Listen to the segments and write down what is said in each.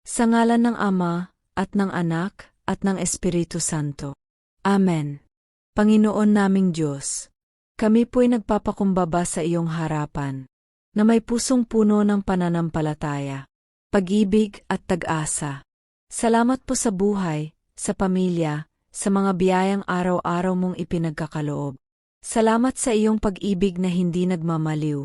Sa ngalan ng Ama, at ng Anak, at ng Espiritu Santo. Amen. Panginoon naming Diyos, kami po'y nagpapakumbaba sa iyong harapan, na may pusong puno ng pananampalataya, pag-ibig at tag-asa. Salamat po sa buhay, sa pamilya, sa mga biyayang araw-araw mong ipinagkakaloob. Salamat sa iyong pag-ibig na hindi nagmamaliw,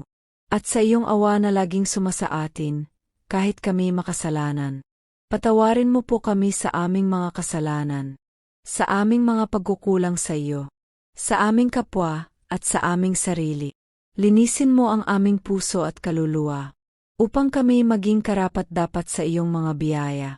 at sa iyong awa na laging sumasa atin, kahit kami makasalanan. Patawarin mo po kami sa aming mga kasalanan, sa aming mga pagkukulang sa iyo, sa aming kapwa, at sa aming sarili. Linisin mo ang aming puso at kaluluwa, upang kami maging karapat-dapat sa iyong mga biyaya.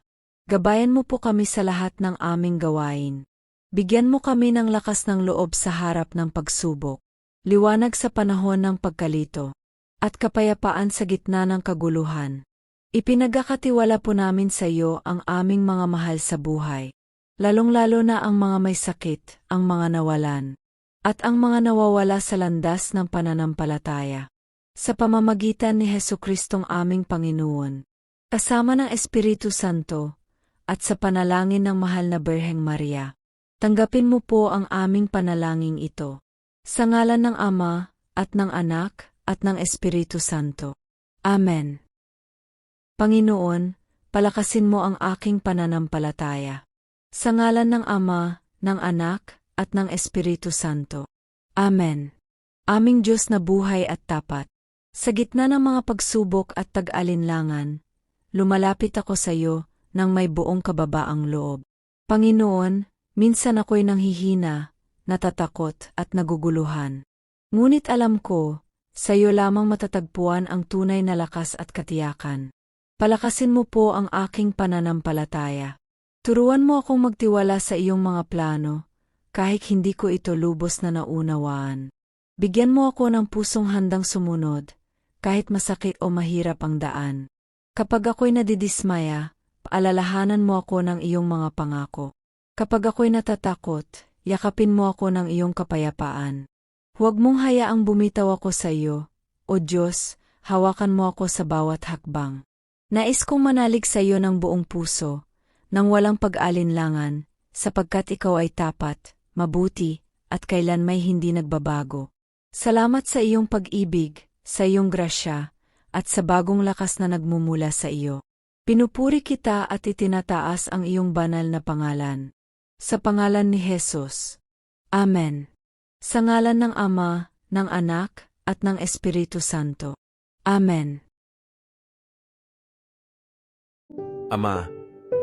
Gabayan mo po kami sa lahat ng aming gawain. Bigyan mo kami ng lakas ng loob sa harap ng pagsubok, liwanag sa panahon ng pagkalito, at kapayapaan sa gitna ng kaguluhan. Ipinagkakatiwala po namin sa iyo ang aming mga mahal sa buhay, lalong-lalo na ang mga may sakit, ang mga nawalan, at ang mga nawawala sa landas ng pananampalataya. Sa pamamagitan ni Jesucristong aming Panginoon, kasama ng Espiritu Santo, at sa panalangin ng mahal na Birheng Maria, tanggapin mo po ang aming panalangin ito. Sa ngalan ng Ama, at ng Anak, at ng Espiritu Santo. Amen. Panginoon, palakasin mo ang aking pananampalataya. Sa ngalan ng Ama, ng Anak, at ng Espiritu Santo. Amen. Aming Diyos na buhay at tapat, sa gitna ng mga pagsubok at tag-alinlangan, lumalapit ako sa iyo nang may buong kababaang loob. Panginoon, minsan ako'y nanghihina, natatakot at naguguluhan. Ngunit alam ko, sa iyo lamang matatagpuan ang tunay na lakas at katiyakan. Palakasin mo po ang aking pananampalataya. Turuan mo akong magtiwala sa iyong mga plano, kahit hindi ko ito lubos na naunawaan. Bigyan mo ako ng pusong handang sumunod, kahit masakit o mahirap ang daan. Kapag ako'y nadidismaya, paalalahanan mo ako ng iyong mga pangako. Kapag ako'y natatakot, yakapin mo ako ng iyong kapayapaan. Huwag mong hayaang bumitaw ako sa iyo, O Diyos, hawakan mo ako sa bawat hakbang. Nais kong manalig sa iyo ng buong puso, nang walang pag-alinlangan, sapagkat ikaw ay tapat, mabuti, at kailan may hindi nagbabago. Salamat sa iyong pag-ibig, sa iyong grasya, at sa bagong lakas na nagmumula sa iyo. Pinupuri kita at itinataas ang iyong banal na pangalan. Sa pangalan ni Jesus. Amen. Sa ngalan ng Ama, ng Anak, at ng Espiritu Santo. Amen. Ama,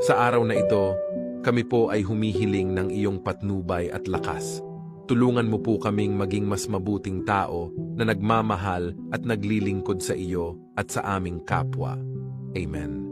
sa araw na ito, kami po ay humihiling ng iyong patnubay at lakas. Tulungan mo po kaming maging mas mabuting tao na nagmamahal at naglilingkod sa iyo at sa aming kapwa. Amen.